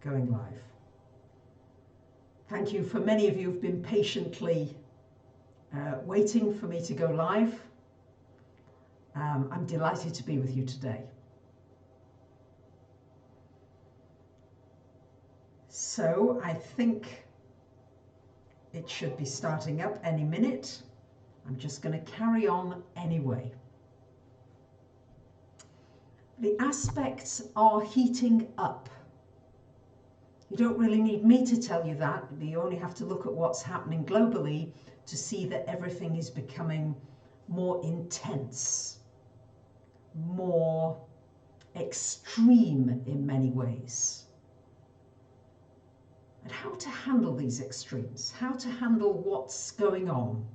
going live. Thank you for many of you who've been patiently waiting for me to go live. I'm delighted to be with you today. So I think it should be starting up any minute. I'm just going to carry on anyway. The aspects are heating up. You don't really need me to tell you that. You only have to look at what's happening globally to see that everything is becoming more intense, more extreme in many ways. And how to handle these extremes, how to handle what's going on.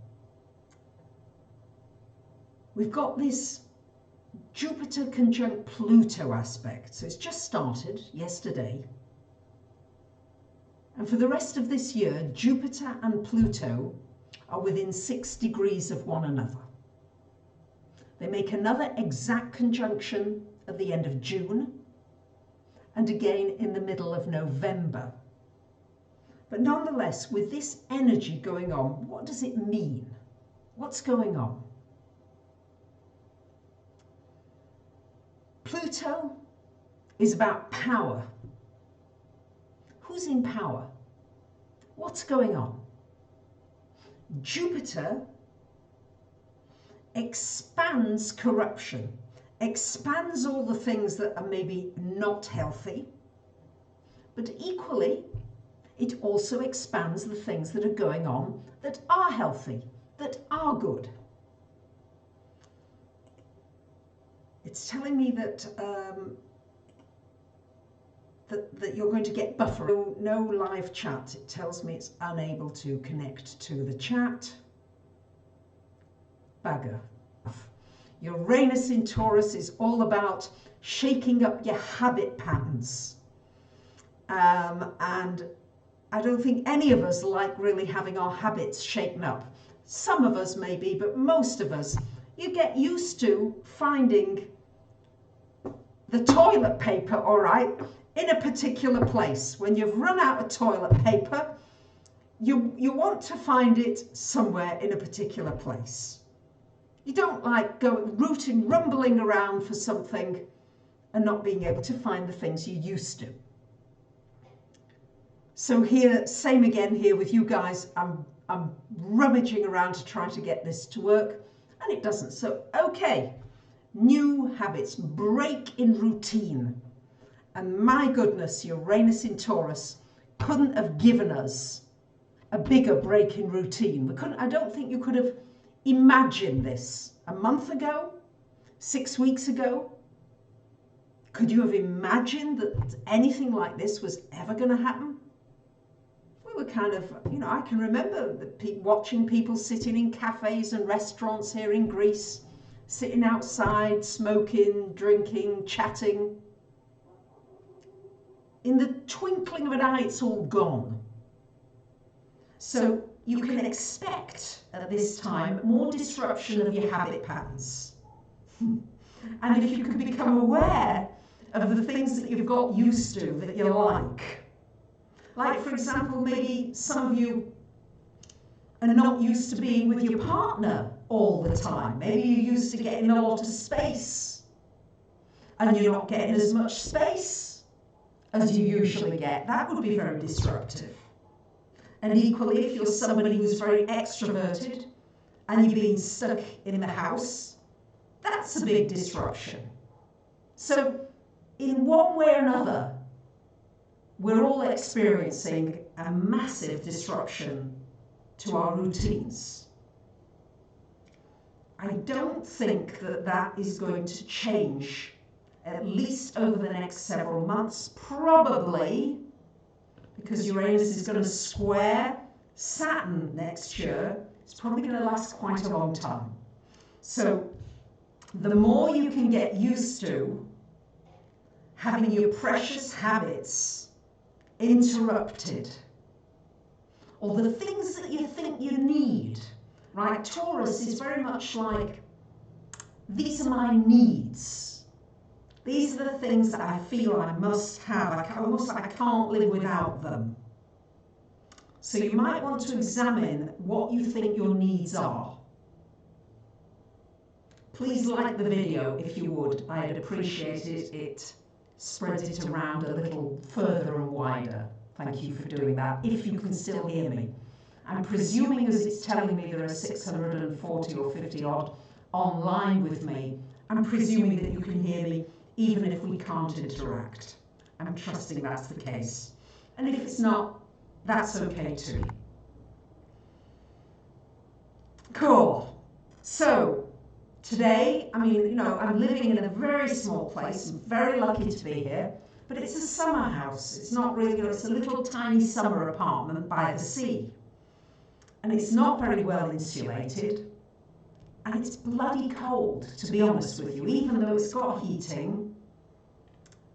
We've got this Jupiter conjunct Pluto aspect. So it's just started yesterday. And for the rest of this year, Jupiter and Pluto are within 6 degrees of one another. They make another exact conjunction at the end of June and again in the middle of November. But nonetheless, with this energy going on, what does it mean? What's going on? Pluto is about power. Who's in power? What's going on? Jupiter expands corruption, expands all the things that are maybe not healthy, but equally, it also expands the things that are going on that are healthy, that are good. It's telling me that that you're going to get buffer. No live chat. It tells me it's unable to connect to the chat. Bagger. Uranus in Taurus is all about shaking up your habit patterns. And I don't think any of us like really having our habits shaken up. Some of us maybe, but most of us, you get used to finding the toilet paper, all right, in a particular place. When you've run out of toilet paper, you want to find it somewhere in a particular place. You don't like going rumbling around for something and not being able to find the things you used to. So here, same again here with you guys. I'm rummaging around to try to get this to work, and it doesn't. So, okay, new habits, break in routine. And my goodness, Uranus in Taurus couldn't have given us a bigger break in routine. I don't think you could have imagined this a month ago, 6 weeks ago. Could you have imagined that anything like this was ever going to happen? We were kind of, I can remember watching people sitting in cafes and restaurants here in Greece, sitting outside, smoking, drinking, chatting. In the twinkling of an eye, it's all gone. So you can expect at this time more disruption of your habit patterns. And if you can become aware of the things that you've got used to that you like for example, maybe some of you are not used to being with your partner all the time. Maybe you're used to getting a lot of space and you're not getting as much space as you usually get. That would be very disruptive. And equally, if you're somebody who's very extroverted and you're being stuck in the house, that's a big disruption. So in one way or another, we're all experiencing a massive disruption to our routines. I don't think that that is going to change, at least over the next several months, probably because Uranus is going to square Saturn next year. It's probably going to last quite a long time. So the more you can get used to having your precious habits interrupted, or the things that you think you need, right? Taurus is very much like, these are my needs. These are the things that I feel I must have. Almost like I can't live without them. So you might want to examine what you think your needs are. Please like the video if you would. I'd appreciate it. Spreads it around a little further and wider. Thank you for doing that, if you can still hear me. I'm presuming, as it's telling me there are 640 or 50 odd online with me, I'm presuming that you can hear me even if we can't interact. I'm trusting that's the case. And if it's not, that's okay too. Cool. So, today, I mean, you know, I'm living in a very small place. I'm very lucky to be here. But it's a summer house. It's not really, you know, it's a little tiny summer apartment by the sea. And it's not very well insulated. And it's bloody cold, to be honest with you. Even though it's got heating,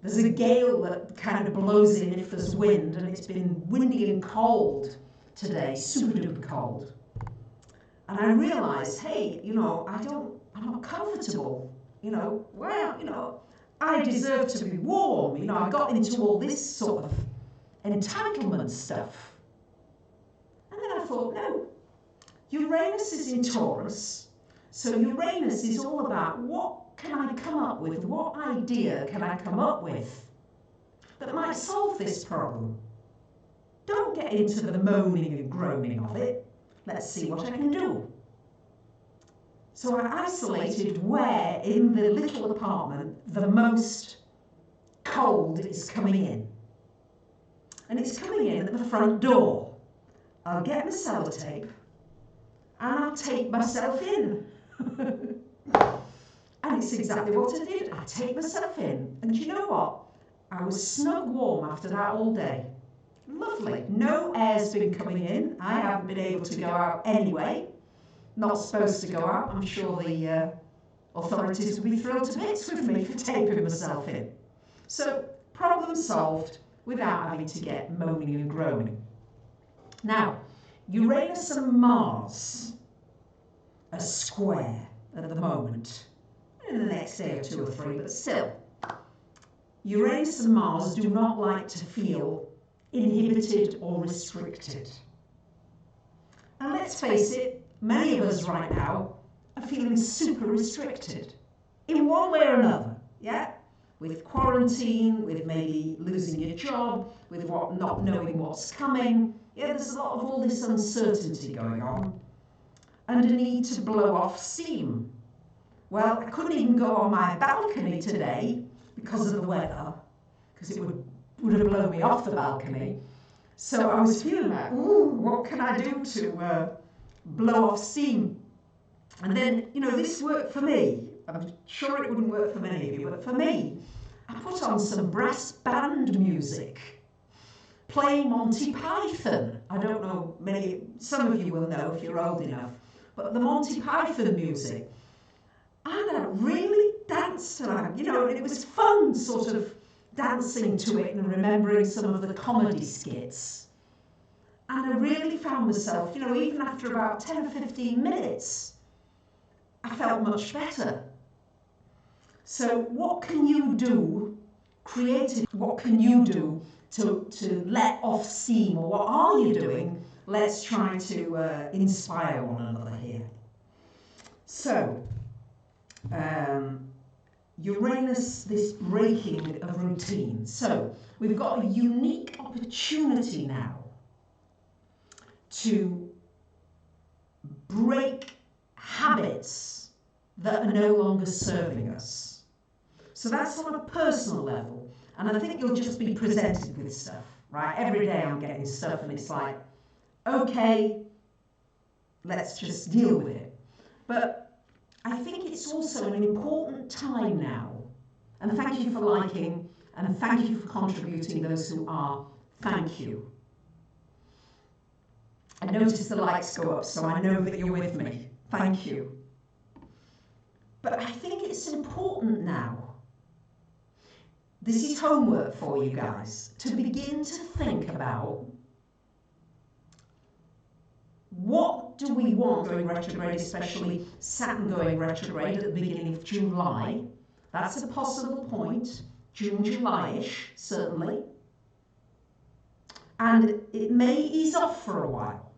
there's a gale that kind of blows in if there's wind, and it's been windy and cold today, super duper cold. And I realised, hey, you know, I'm not comfortable, you know, well, you know, I deserve to be warm, you know, I got into all this sort of entitlement stuff. And then I thought, no, Uranus is in Taurus. So Uranus is all about what can I come up with, what idea can I come up with that might solve this problem. Don't get into the moaning and groaning of it. Let's see what I can do. So I isolated where in the little apartment the most cold is coming in. And it's coming in at the front door. I'll get my sellotape and I'll take myself in. And it's exactly what I did. I take myself in. And you know what? I was snug warm after that all day. Lovely. No air's been coming in. I haven't been able to go out anyway. Not supposed to go out. I'm sure the authorities will be thrilled to bits with me for taping myself in. So, problem solved without having to get moaning and groaning. Now, Uranus and Mars are square at the moment. In the next day or 2 or 3, but still. Uranus and Mars do not like to feel inhibited or restricted. And let's face it, many of us right now are feeling super restricted in one way or another, yeah? With quarantine, with maybe losing your job, with not knowing what's coming. Yeah, there's a lot of all this uncertainty going on. And a need to blow off steam. Well, I couldn't even go on my balcony today because of the weather, because it would have blown me off the balcony. So I was feeling like, ooh, what can I do to blow off steam? And then, you know, this worked for me. I'm sure it wouldn't work for many of you, but for me, I put on some brass band music, playing Monty Python. I don't know, some of you will know if you're old enough, but the Monty Python music. And I really danced around, you know, and it was fun sort of dancing to it and remembering some of the comedy skits. And I really found myself, you know, even after about 10 or 15 minutes, I felt much better. So what can you do, creatively, what can you do to let off steam, or what are you doing? Let's try to inspire one another here. So, Uranus, this breaking of routine. So we've got a unique opportunity now to break habits that are no longer serving us. So that's on a personal level, and I think you'll just be presented with stuff, right? Every day I'm getting stuff and it's like, okay, let's just deal with it. But I think it's also an important time now, and thank you for liking, and thank you for contributing, those who are, thank you. I notice the likes go up, so I know that you're with me, thank you. But I think it's important now, this is homework for you guys, to begin to think about what do we want going retrograde, especially Saturn going retrograde at the beginning of July. That's a possible point. June, July-ish, certainly. And it may ease off for a while.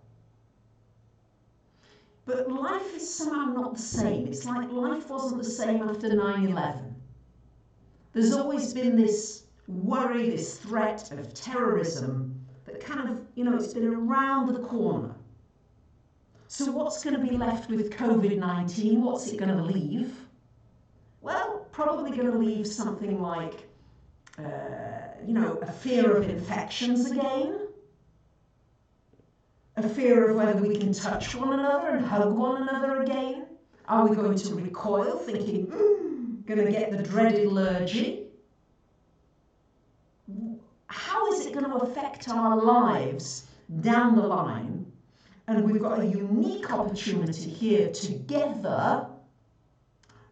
But life is somehow not the same. It's like life wasn't the same after 9/11. There's always been this worry, this threat of terrorism that kind of, it's been around the corner. So what's going to be left with COVID-19? What's it going to leave? Well, probably going to leave something like, a fear of infections again. A fear of whether we can touch one another and hug one another again. Are we going to recoil, thinking, going to get the dreaded allergy? How is it going to affect our lives down the line? And we've got a unique opportunity here together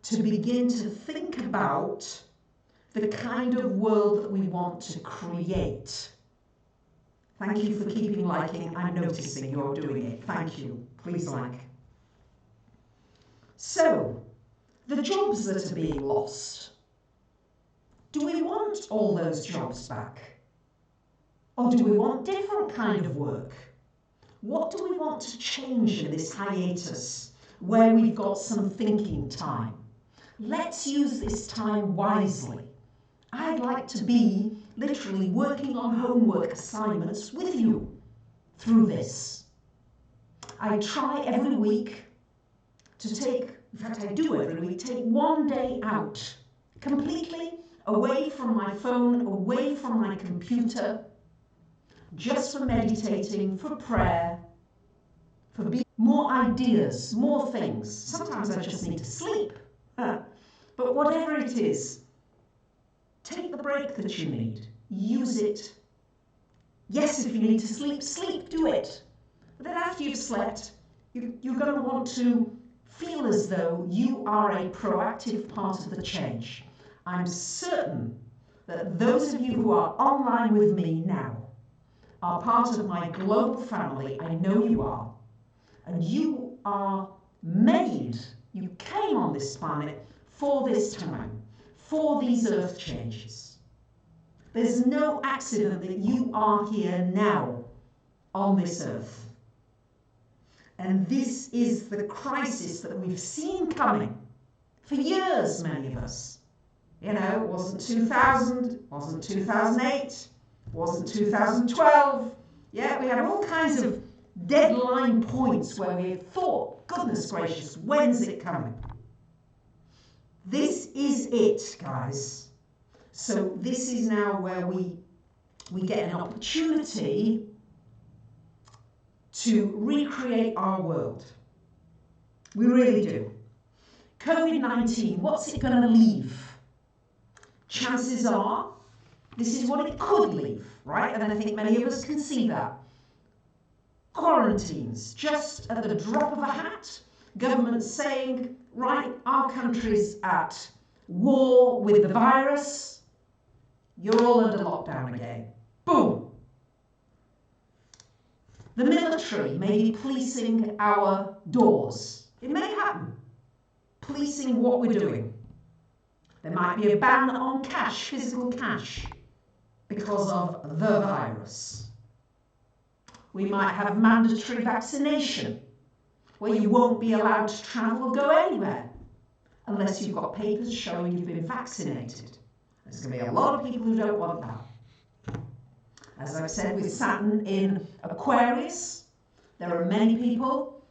to begin to think about the kind of world that we want to create. Thank you for keeping liking. I'm noticing you're doing it. Thank you. Please like. So, the jobs that are being lost. Do we want all those jobs back? Or do we want different kind of work? What do we want to change in this hiatus where we've got some thinking time? Let's use this time wisely. I'd like to be literally working on homework assignments with you through this. I try every week to take, in fact I do every week, take one day out, completely away from my phone, away from my computer, just for meditating, for prayer, for more ideas, more things. Sometimes I just need to sleep, but whatever it is, take the break that you need. Use it. Yes, if you need to sleep, sleep, do it. But then after you've slept, you're going to want to feel as though you are a proactive part of the change. I'm certain that those of you who are online with me now are part of my global family. I know you are. And you are made, you came on this planet for this time, for these earth changes. There's no accident that you are here now on this earth. And this is the crisis that we've seen coming for years, many of us. It wasn't 2000, wasn't 2008, wasn't 2012. Yeah, we had all kinds of deadline points where we thought, goodness gracious, when's it coming? This is it, guys. So this is now where we get an opportunity to recreate our world. We really do. COVID-19, what's it going to leave? Chances are, this is what it could leave, right? And I think many of us can see that. Quarantines, just at the drop of a hat. Governments saying, right, our country's at war with the virus. You're all under lockdown again. Boom. The military may be policing our doors. It may happen. Policing what we're doing. There might be a ban on cash, physical cash, because of the virus. We might have mandatory vaccination, where you won't be allowed to travel or go anywhere unless you've got papers showing you've been vaccinated. There's going to be a lot of people who don't want that. As I've said, with Saturn in Aquarius, there are many people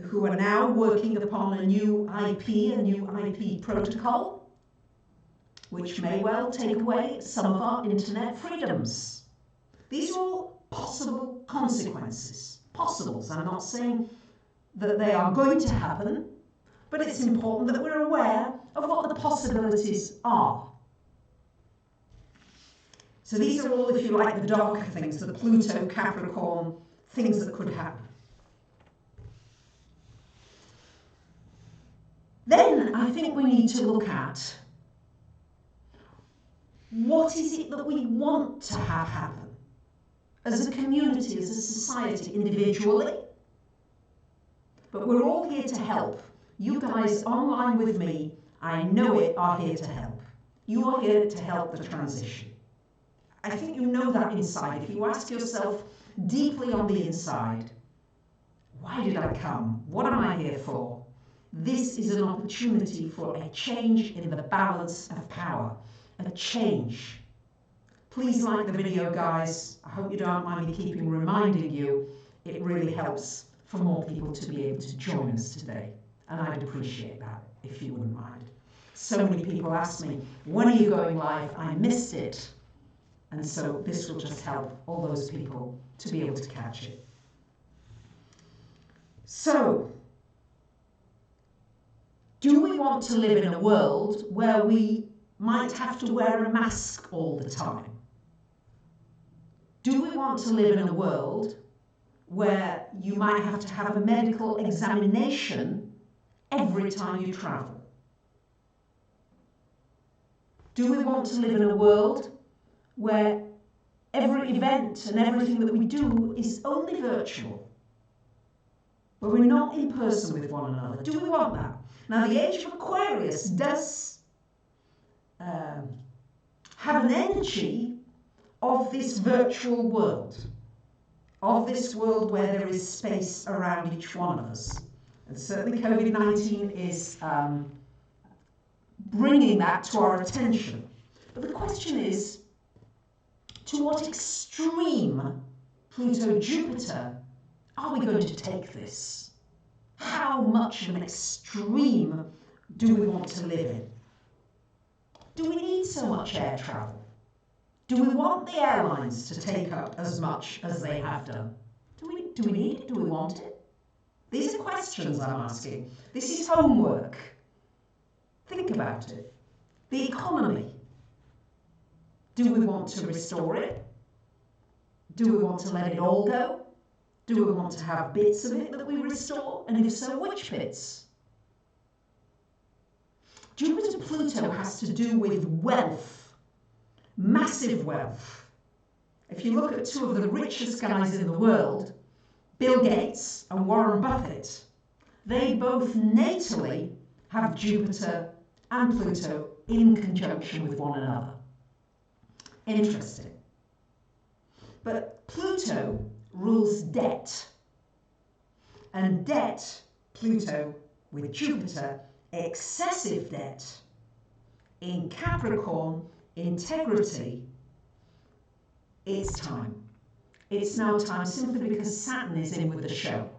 who are now working upon a new IP protocol, which may well take away some of our internet freedoms. These are all possible consequences. Possibles. I'm not saying that they are going to happen, but it's important that we're aware of what the possibilities are. So these are all, if you like, the darker things, the Pluto, Capricorn, things that could happen. Then I think we need to look at what is it that we want to have happen as a community, as a society, individually. But we're all here to help. You guys online with me, I know it, are here to help. You are here to help the transition. I think you know that inside. If you ask yourself deeply on the inside, why did I come? What am I here for? This is an opportunity for a change in the balance of power. A change. Please like the video, guys. I hope you don't mind me keeping reminding you. It really helps for more people to be able to join us today. And I'd appreciate that if you wouldn't mind. So many people ask me, when are you going live? I missed it. And so this will just help all those people to be able to catch it. So, do we want to live in a world where we might have to wear a mask all the time? Do we want to live in a world where you might have to have a medical examination every time you travel? Do we want to live in a world where every event and everything that we do is only virtual, where we're not in person with one another? Do we want that? Now, the age of Aquarius does have an energy of this virtual world, of this world where there is space around each one of us. And certainly COVID-19 is bringing that to our attention. But the question is, to what extreme, Pluto-Jupiter, are we going to take this? How much of an extreme do we want to live in? Do we need so much air travel? Do we want the airlines to take up as much as they have done? Do we need it? Do we want it? These are questions I'm asking. This is homework. Think about it. The economy. Do we want to restore it? Do we want to let it all go? Do we want to have bits of it that we restore? And if so, which bits? Jupiter-Pluto has to do with wealth, massive wealth. If you look at two of the richest guys in the world, Bill Gates and Warren Buffett, they both natally have Jupiter and Pluto in conjunction with one another. Interesting. But Pluto rules debt. And debt, Pluto with Jupiter, excessive debt. In Capricorn, integrity, it's time. It's now time simply because Saturn is in with the show.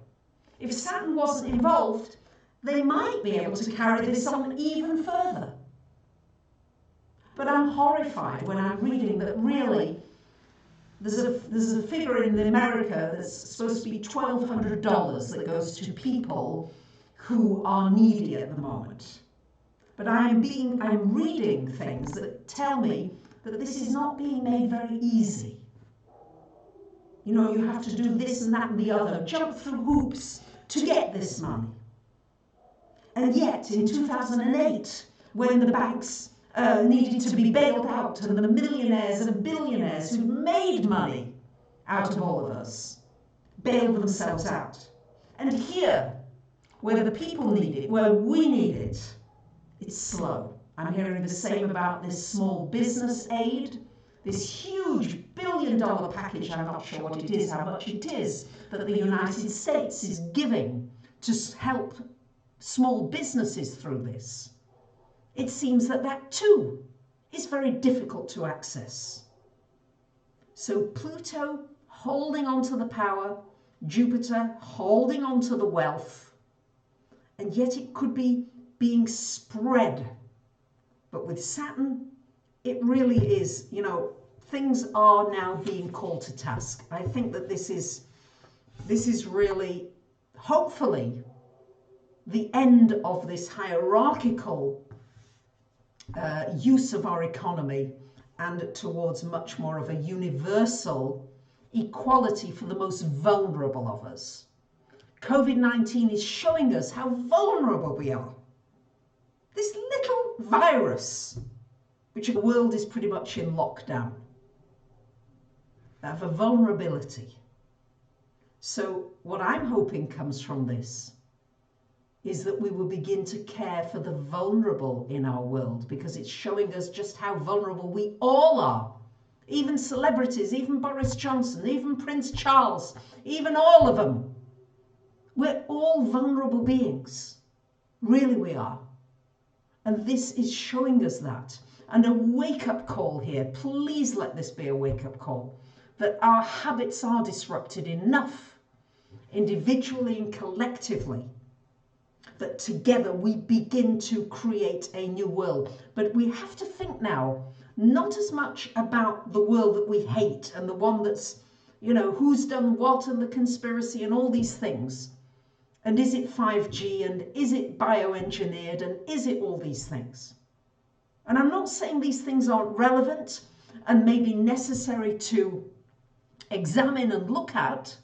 If Saturn wasn't involved, they might be able to carry this on even further. But I'm horrified when I'm reading that really there's a figure in America that's supposed to be $1,200 that goes to people who are needy at the moment. But I'm reading things that tell me that this is not being made very easy. You know, you have to do this and that and the other, jump through hoops to get this money. And yet, in 2008, when the banks needed to be bailed out, and the millionaires and billionaires who made money out of all of us bailed themselves out. And here, where the people need it, where we need it, it's slow. I'm hearing the same about this small business aid, this huge billion-dollar package. I'm not sure what it is, how much it is, that the United States is giving to help small businesses through this. It seems that that too is very difficult to access. So Pluto holding on to the power, Jupiter holding on to the wealth, and yet it could be being spread. But with Saturn, it really is, you know, things are now being called to task. I think that this is really, hopefully, the end of this hierarchical use of our economy and towards much more of a universal equality for the most vulnerable of us. COVID-19 is showing us how vulnerable we are. This little virus, which the world is pretty much in lockdown, have a vulnerability. So what I'm hoping comes from this is that we will begin to care for the vulnerable in our world, because it's showing us just how vulnerable we all are. Even celebrities, even Boris Johnson, even Prince Charles, even all of them. We're all vulnerable beings. Really we are. And this is showing us that. And a wake-up call here. Please let this be a wake-up call. That our habits are disrupted enough, individually and collectively, that together we begin to create a new world. But we have to think now, not as much about the world that we hate and the one that's, you know, who's done what and the conspiracy and all these things. And is it 5G and is it bioengineered and is it all these things? And I'm not saying these things aren't relevant and maybe necessary to examine and look at,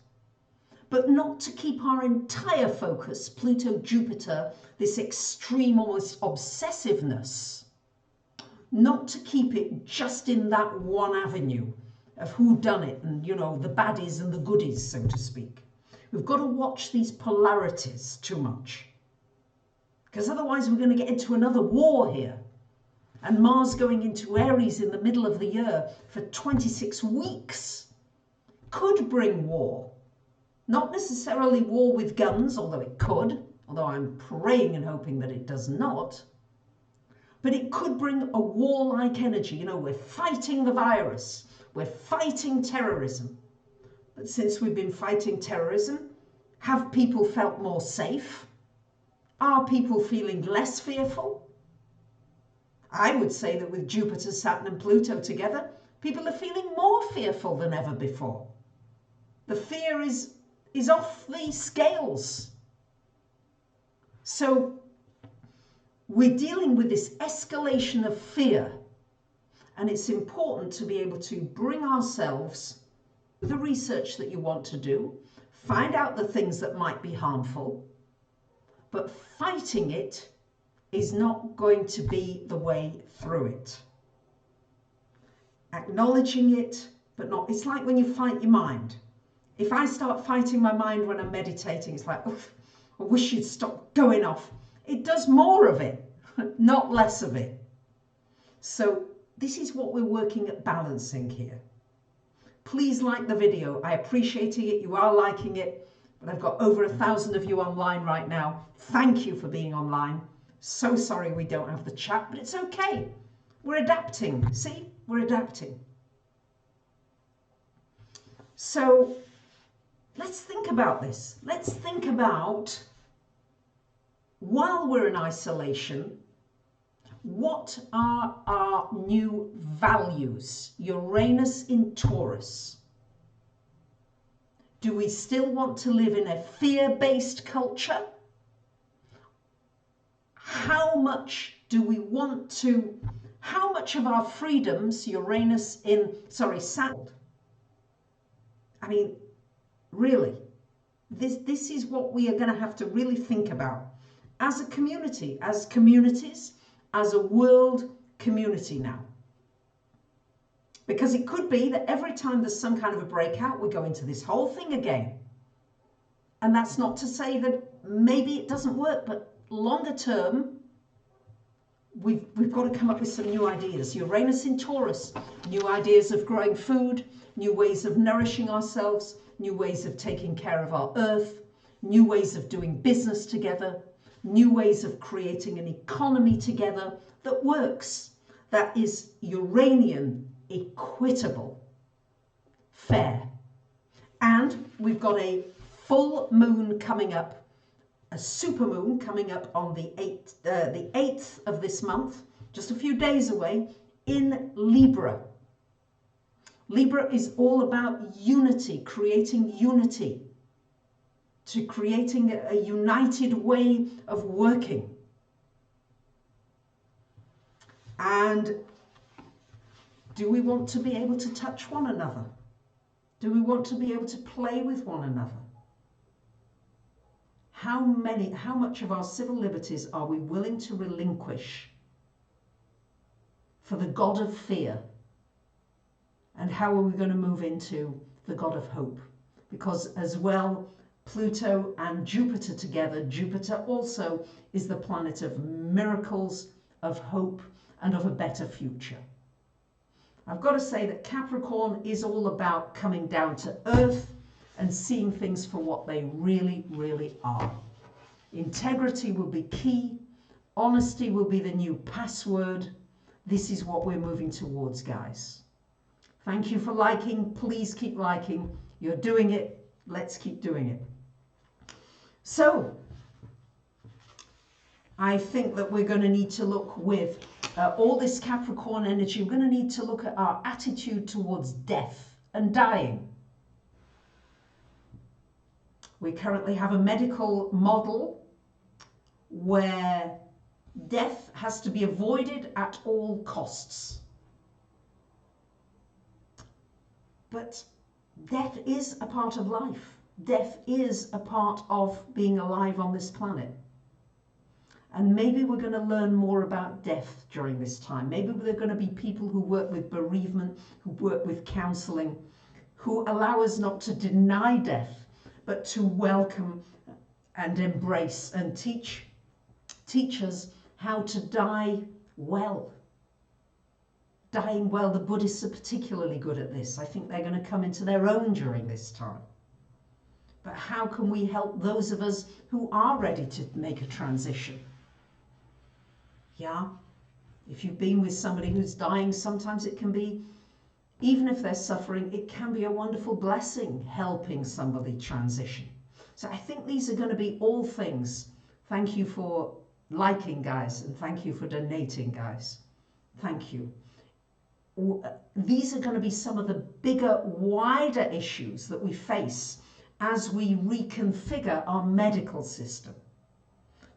but not to keep our entire focus, Pluto, Jupiter, this extreme almost obsessiveness, not to keep it just in that one avenue of who done it and, you know, the baddies and the goodies, so to speak. We've got to watch these polarities too much, because otherwise we're going to get into another war here. And Mars going into Aries in the middle of the year for 26 weeks could bring war. Not necessarily war with guns, although it could, although I'm praying and hoping that it does not. But it could bring a warlike energy. You know, we're fighting the virus. We're fighting terrorism. But since we've been fighting terrorism, have people felt more safe? Are people feeling less fearful? I would say that with Jupiter, Saturn and Pluto together, people are feeling more fearful than ever before. The fear is off the scales. So we're dealing with this escalation of fear, and it's important to be able to bring ourselves the research that you want to do, find out the things that might be harmful, but fighting it is not going to be the way through it. Acknowledging it, but not, it's like when you fight your mind. If I start fighting my mind when I'm meditating, it's like, oof, I wish you'd stop going off. It does more of it, not less of it. So this is what we're working at balancing here. Please like the video. I appreciate it. You are liking it, but I've got over 1,000 of you online right now. Thank you for being online. So sorry we don't have the chat, but it's okay. We're adapting. See, we're adapting. So let's think about this. Let's think about, while we're in isolation, what are our new values? Uranus in Taurus. Do we still want to live in a fear-based culture? How much do we want to, how much of our freedoms, Uranus in, Saturn? I mean, really, this is what we are going to have to really think about as a community, as communities, as a world community now. Because it could be that every time there's some kind of a breakout, we go into this whole thing again. And that's not to say that maybe it doesn't work, but longer term, we've got to come up with some new ideas. Uranus in Taurus, new ideas of growing food, new ways of nourishing ourselves, new ways of taking care of our earth, new ways of doing business together, new ways of creating an economy together that works, that is Uranian, equitable, fair. And we've got a full moon coming up, a super moon coming up on the 8th of this month, just a few days away, in Libra. Libra is all about unity, creating unity, to creating a united way of working. And do we want to be able to touch one another? Do we want to be able to play with one another? How much of our civil liberties are we willing to relinquish for the God of fear? And how are we going to move into the God of hope? Because as well, Pluto and Jupiter together. Jupiter also is the planet of miracles, of hope, and of a better future. I've got to say that Capricorn is all about coming down to earth and seeing things for what they really, really are. Integrity will be key. Honesty will be the new password. This is what we're moving towards, guys. Thank you for liking. Please keep liking. You're doing it. Let's keep doing it. So, I think that we're going to need to look with all this Capricorn energy. We're going to need to look at our attitude towards death and dying. We currently have a medical model where death has to be avoided at all costs. But death is a part of life. Death is a part of being alive on this planet. And maybe we're going to learn more about death during this time. Maybe there are going to be people who work with bereavement, who work with counselling, who allow us not to deny death, but to welcome and embrace and teach us how to die well. Dying well, the Buddhists are particularly good at this. I think they're going to come into their own during this time. But how can we help those of us who are ready to make a transition? Yeah, if you've been with somebody who's dying, sometimes it can be, even if they're suffering, it can be a wonderful blessing helping somebody transition. So I think these are going to be all things. Thank you for liking, guys, and thank you for donating, guys. Thank you. These are going to be some of the bigger, wider issues that we face as we reconfigure our medical system.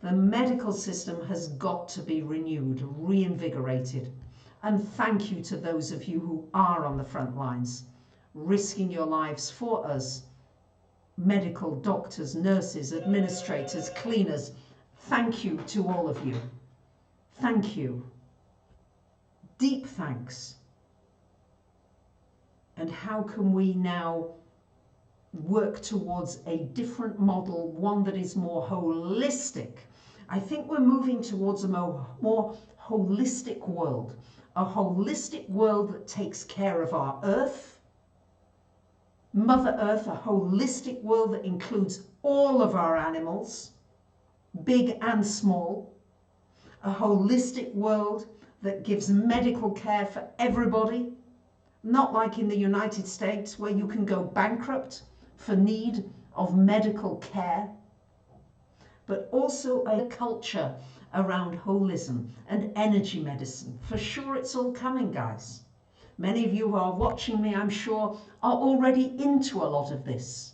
The medical system has got to be renewed, reinvigorated. And thank you to those of you who are on the front lines, risking your lives for us. Medical doctors, nurses, administrators, cleaners. Thank you to all of you. Thank you. Deep thanks. And how can we now work towards a different model, one that is more holistic? I think we're moving towards a more holistic world, a holistic world that takes care of our earth, Mother Earth, a holistic world that includes all of our animals, big and small, a holistic world that gives medical care for everybody, not like in the United States where you can go bankrupt for need of medical care, but also a culture around holism and energy medicine. For sure, it's all coming, guys. Many of you who are watching me, I'm sure, are already into a lot of this,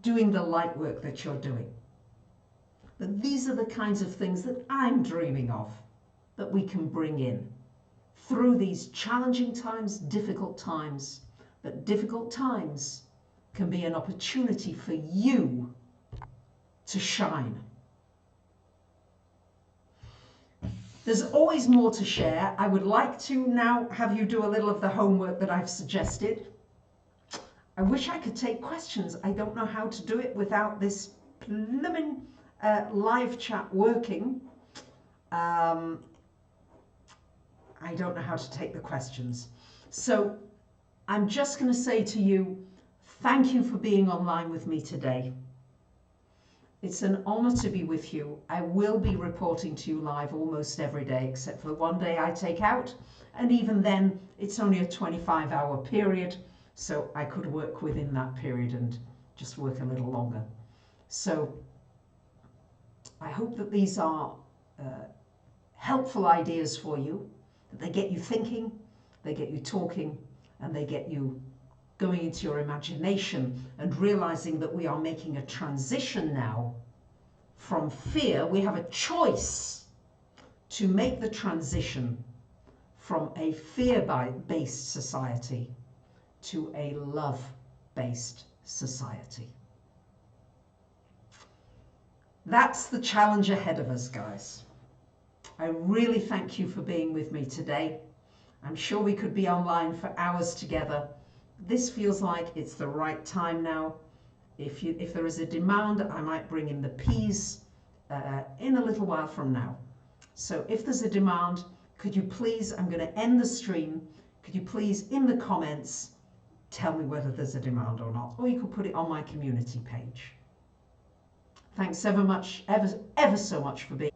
doing the light work that you're doing. But these are the kinds of things that I'm dreaming of, that we can bring in through these challenging times, difficult times. But difficult times can be an opportunity for you to shine. There's always more to share. I would like to now have you do a little of the homework that I've suggested. I wish I could take questions. I don't know how to do it without this blooming live chat working. I don't know how to take the questions. So I'm just going to say to you, thank you for being online with me today. It's an honor to be with you. I will be reporting to you live almost every day, except for one day I take out. And even then, it's only a 25-hour period, so I could work within that period and just work a little longer. So I hope that these are helpful ideas for you, that they get you thinking, they get you talking, and they get you going into your imagination and realizing that we are making a transition now from fear. We have a choice to make the transition from a fear-based society to a love-based society. That's the challenge ahead of us, guys. I really thank you for being with me today. I'm sure we could be online for hours together. This feels like it's the right time now. If there is a demand, I might bring in the peas in a little while from now. So if there's a demand, could you please, I'm going to end the stream, could you please in the comments tell me whether there's a demand or not, or you could put it on my community page. Thanks ever so much for being